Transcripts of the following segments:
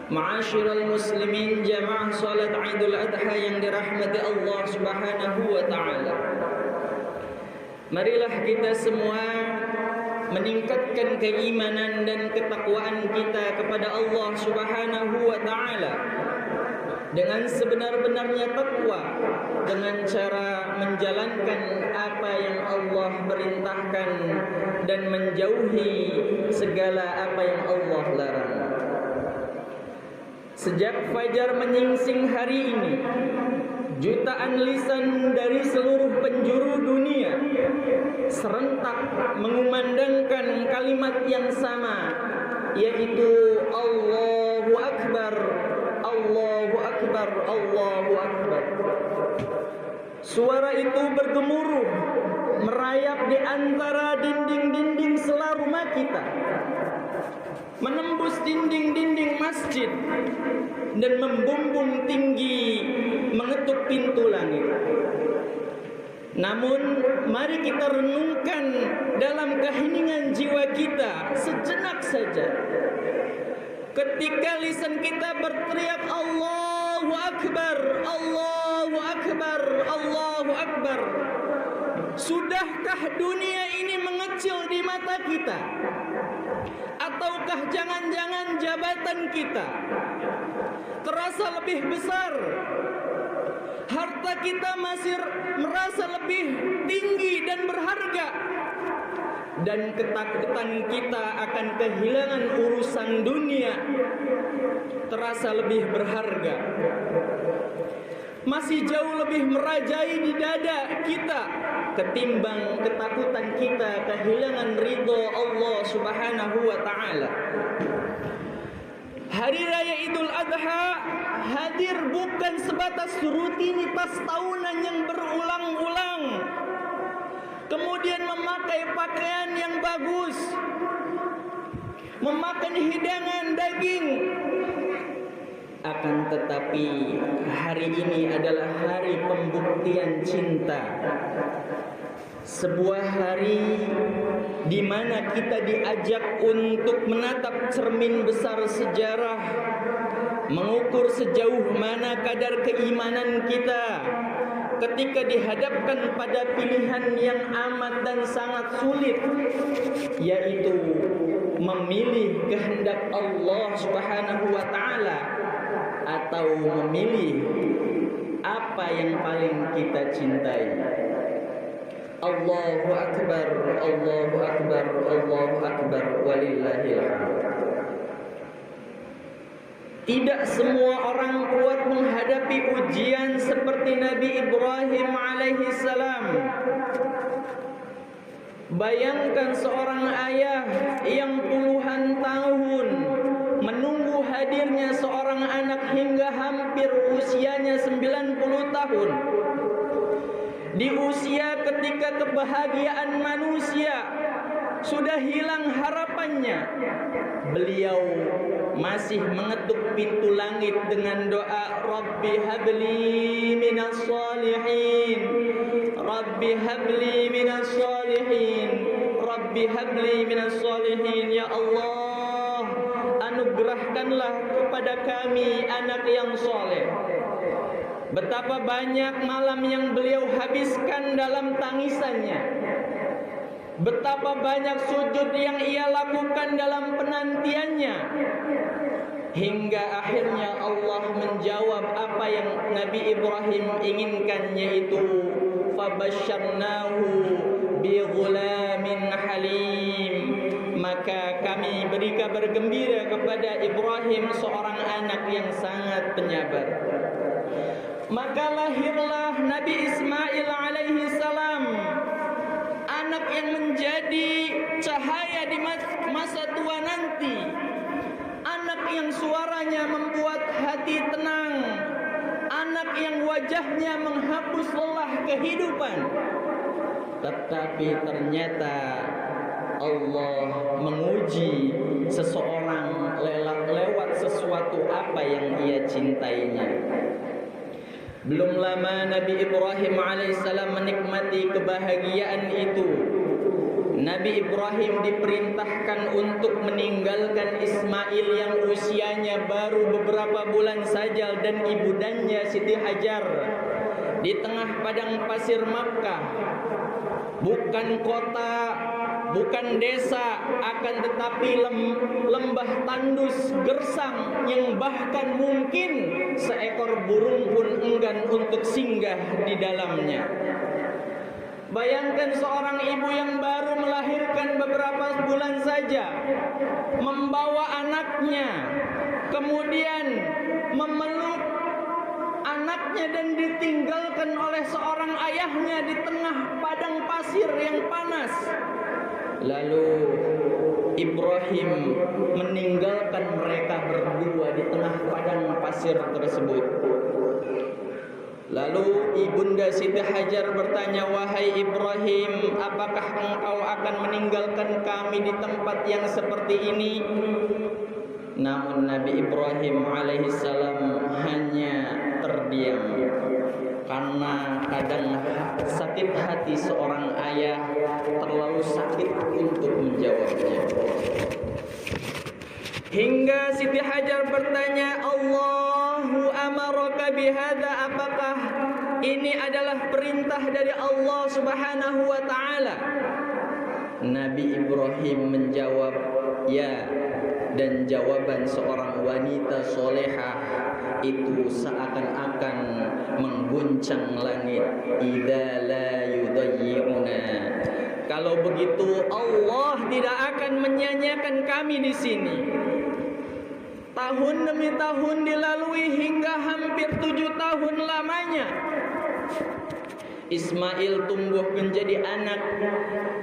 Ma'asyiral muslimin jamaah salat Idul Adha yang dirahmati Allah Subhanahu wa taala. Marilah kita semua meningkatkan keimanan dan ketakwaan kita kepada Allah Subhanahu wa taala dengan sebenar-benarnya takwa, dengan cara menjalankan apa yang Allah perintahkan dan menjauhi segala apa yang Allah larang. Sejak fajar menyingsing hari ini, jutaan lisan dari seluruh penjuru dunia serentak mengumandangkan kalimat yang sama, yaitu Allahu Akbar, Allahu Akbar, Allahu Akbar. Suara itu bergemuruh merayap di antara dinding-dinding sela rumah kita, menembus dinding-dinding masjid dan membumbung tinggi mengetuk pintu langit. Namun mari kita renungkan dalam keheningan jiwa kita sejenak saja. Ketika lisan kita berteriak Allahu Akbar, Allahu Akbar, Allahu Akbar, sudahkah dunia ini mengecil di mata kita? Ataukah jangan-jangan jabatan kita terasa lebih besar? Harta kita masih merasa lebih tinggi dan berharga, dan ketakutan kita akan kehilangan urusan dunia terasa lebih berharga, masih jauh lebih merajai di dada kita ketimbang ketakutan kita kehilangan ridho Allah Subhanahu wa taala. Hari Raya Idul Adha hadir bukan sebatas rutinitas tahunan yang berulang-ulang, kemudian memakai pakaian yang bagus, memakan hidangan daging. Akan tetapi hari ini adalah hari pembuktian cinta. Sebuah hari di mana kita diajak untuk menatap cermin besar sejarah, mengukur sejauh mana kadar keimanan kita ketika dihadapkan pada pilihan yang amat dan sangat sulit, yaitu memilih kehendak Allah Subhanahu wa taala atau memilih apa yang paling kita cintai. Allahu Akbar, Allahu Akbar, Allahu Akbar, walillahil hamd. Tidak semua orang kuat menghadapi ujian seperti Nabi Ibrahim alaihi salam. Bayangkan seorang ayah yang puluhan tahun menunggu hadirnya seorang anak hingga hampir usianya 90 tahun. Di usia ketika kebahagiaan manusia sudah hilang harapannya, beliau masih mengetuk pintu langit dengan doa Rabbi habli minas salihin, Rabbi habli minas salihin, Rabbi habli minas salihin. Ya Allah, anugerahkanlah kepada kami anak yang soleh. Betapa banyak malam yang beliau habiskan dalam tangisannya, betapa banyak sujud yang ia lakukan dalam penantiannya, hingga akhirnya Allah menjawab apa yang Nabi Ibrahim inginkan, yaitu fabasyarnahu bi ghulamin halim. Maka kami beri kabar gembira kepada Ibrahim, seorang anak yang sangat penyabar. Maka lahirlah Nabi Ismail alaihi salam, anak yang menjadi cahaya di masa tua nanti, anak yang suaranya membuat hati tenang, anak yang wajahnya menghapus lelah kehidupan. Tetapi ternyata Allah menguji seseorang lewat sesuatu apa yang ia cintainya. Belum lama Nabi Ibrahim alaihissalam menikmati kebahagiaan itu, Nabi Ibrahim diperintahkan untuk meninggalkan Ismail yang usianya baru beberapa bulan saja dan ibundanya Siti Hajar di tengah padang pasir Makkah. Bukan kota, bukan desa, akan tetapi lembah tandus gersang yang bahkan mungkin seekor burung pun enggan untuk singgah di dalamnya. Bayangkan seorang ibu yang baru melahirkan beberapa bulan saja, membawa anaknya, kemudian memeluk anaknya dan ditinggalkan oleh seorang ayahnya di tengah padang pasir yang panas. Lalu Ibrahim meninggalkan mereka berdua di tengah padang pasir tersebut. Lalu ibunda Siti Hajar bertanya, "Wahai Ibrahim, apakah engkau akan meninggalkan kami di tempat yang seperti ini?" Namun Nabi Ibrahim alaihissalam hanya terdiam, karena kadang sakit hati seorang ayah terlalu sakit untuk menjawabnya. Hingga Siti Hajar bertanya, "Allahu amaraka bihadza, apakah ini adalah perintah dari Allah Subhanahu wa taala?" Nabi Ibrahim menjawab, "Ya." Dan jawaban seorang wanita solehah itu seakan-akan mengguncang langit. "Idza la yudayyi'una." Kalau begitu Allah tidak akan menyanyiakan kami di sini. Tahun demi tahun dilalui hingga hampir 7 tahun lamanya. Ismail tumbuh menjadi anak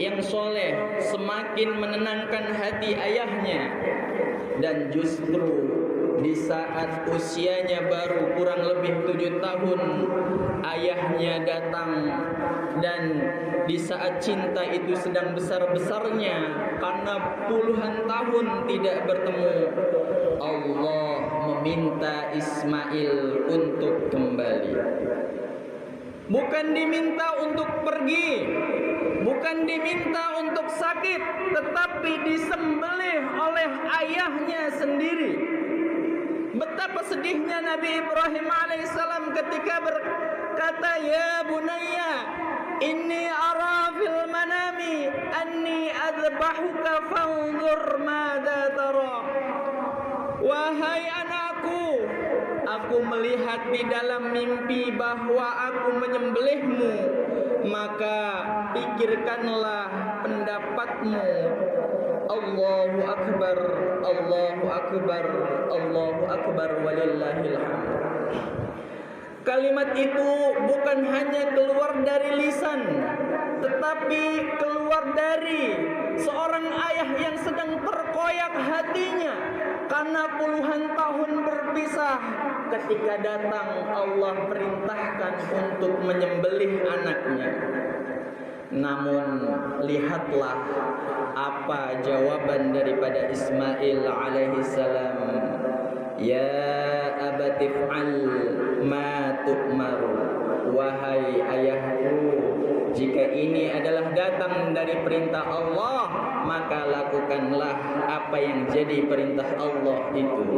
yang soleh, semakin menenangkan hati ayahnya. Dan justru di saat usianya baru kurang lebih 7 tahun, ayahnya datang. Dan di saat cinta itu sedang besar-besarnya, karena puluhan tahun tidak bertemu, Allah meminta Ismail untuk kembali. Bukan diminta untuk pergi, bukan diminta untuk sakit, tetapi disembelih oleh ayahnya sendiri. Betapa sedihnya Nabi Ibrahim alaihissalam ketika berkata, "Ya bunayya, inni ara fil manami anni adbahuka fanzur madza tara." Wahai anakku, aku melihat di dalam mimpi bahwa aku menyembelihmu, maka pikirkanlah pendapatmu. Allahu akbar, Allahu akbar, Allahu akbar, walillahil hamd. Kalimat itu bukan hanya keluar dari lisan, tetapi keluar dari seorang ayah yang sedang terkoyak hatinya karena puluhan tahun berpisah. Ketika datang Allah perintahkan untuk menyembelih anaknya. Namun lihatlah apa jawaban daripada Ismail alaihissalam. "Ya abati fa'al ma tu'mar." Wahai ayahku, jika ini adalah datang dari perintah Allah, maka lakukanlah apa yang jadi perintah Allah itu.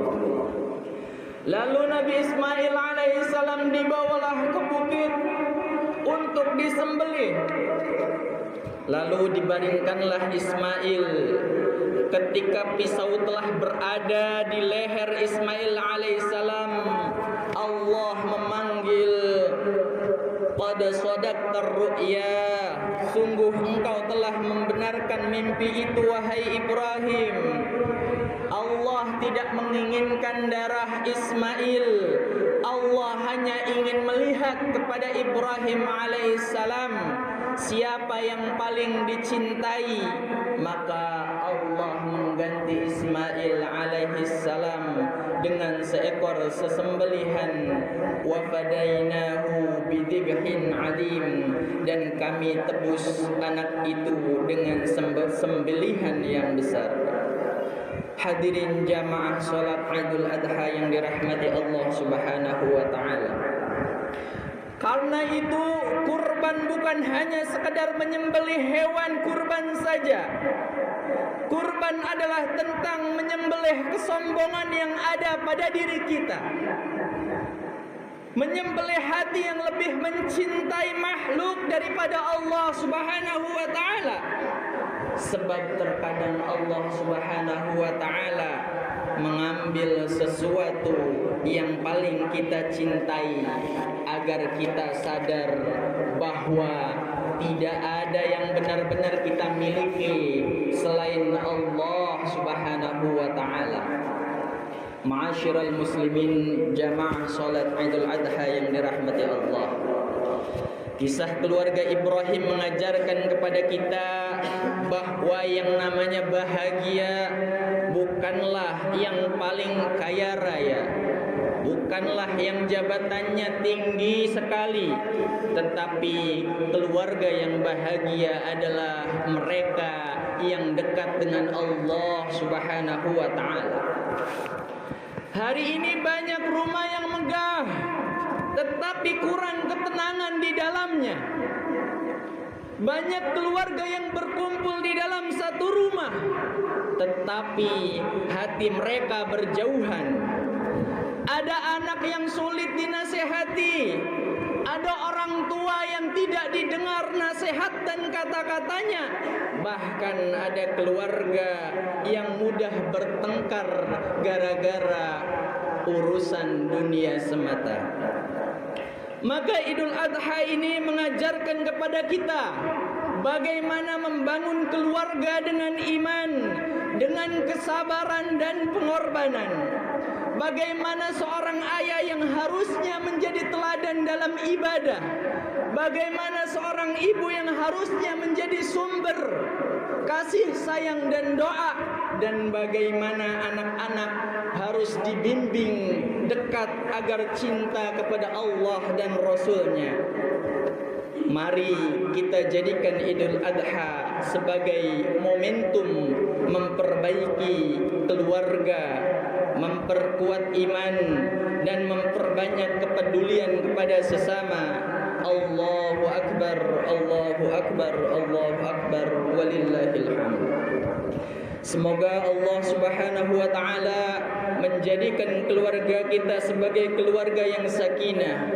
Lalu Nabi Ismail alaihissalam dibawalah ke bukit untuk disembelih. Lalu dibaringkanlah Ismail. Ketika pisau telah berada di leher Ismail alaihissalam, Allah memanggil, "Qad sadaqtar ru'ya." Sungguh engkau telah membenarkan mimpi itu, wahai Ibrahim. Allah tidak menginginkan darah Ismail. Allah hanya ingin melihat kepada Ibrahim alaihissalam siapa yang paling dicintai. Maka Allah mengganti Ismail alaihissalam dengan seekor sesembelihan. "Wa fadainahu bidhibhin adim." Dan kami tebus anak itu dengan sembelihan yang besar. Hadirin jamaah salat Idul Adha yang dirahmati Allah Subhanahu wa taala. Karena itu kurban kurban bukan hanya sekedar menyembelih hewan kurban saja. Kurban adalah tentang menyembelih kesombongan yang ada pada diri kita, menyembelih hati yang lebih mencintai makhluk daripada Allah Subhanahu wa taala. Sebab terkadang Allah Subhanahu wa taala mengambil sesuatu yang paling kita cintai agar kita sadar bahwa tidak ada yang benar-benar kita miliki selain Allah Subhanahu wa taala. Ma'asyiral muslimin, jamaah salat Idul Adha yang dirahmati Allah. Kisah keluarga Ibrahim mengajarkan kepada kita bahwa yang namanya bahagia bukanlah yang paling kaya raya, bukanlah yang jabatannya tinggi sekali, tetapi keluarga yang bahagia adalah mereka yang dekat dengan Allah Subhanahu wa taala. Hari ini banyak rumah yang megah, tetapi kurang ketenangan di dalamnya. Banyak keluarga yang berkumpul di dalam satu rumah, tetapi hati mereka berjauhan. Ada anak yang sulit dinasehati, ada orang tua yang tidak didengar nasihat dan kata-katanya. Bahkan ada keluarga yang mudah bertengkar gara-gara urusan dunia semata. Maka Idul Adha ini mengajarkan kepada kita bagaimana membangun keluarga dengan iman, dengan kesabaran dan pengorbanan. Bagaimana seorang ayah yang harusnya menjadi teladan dalam ibadah, bagaimana seorang ibu yang harusnya menjadi sumber kasih sayang dan doa, dan bagaimana anak-anak harus dibimbing dekat agar cinta kepada Allah dan Rasul-Nya. Mari kita jadikan Idul Adha sebagai momentum memperbaiki keluarga, memperkuat iman, dan memperbanyak kepedulian kepada sesama. Allahu Akbar, Allahu Akbar, Allahu Akbar, walillahil hamd. Semoga Allah Subhanahu wa taala menjadikan keluarga kita sebagai keluarga yang sakinah,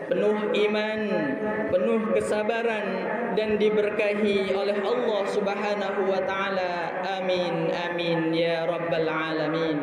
penuh iman, penuh kesabaran, dan diberkahi oleh Allah Subhanahu wa taala. Amin amin ya rabbal alamin.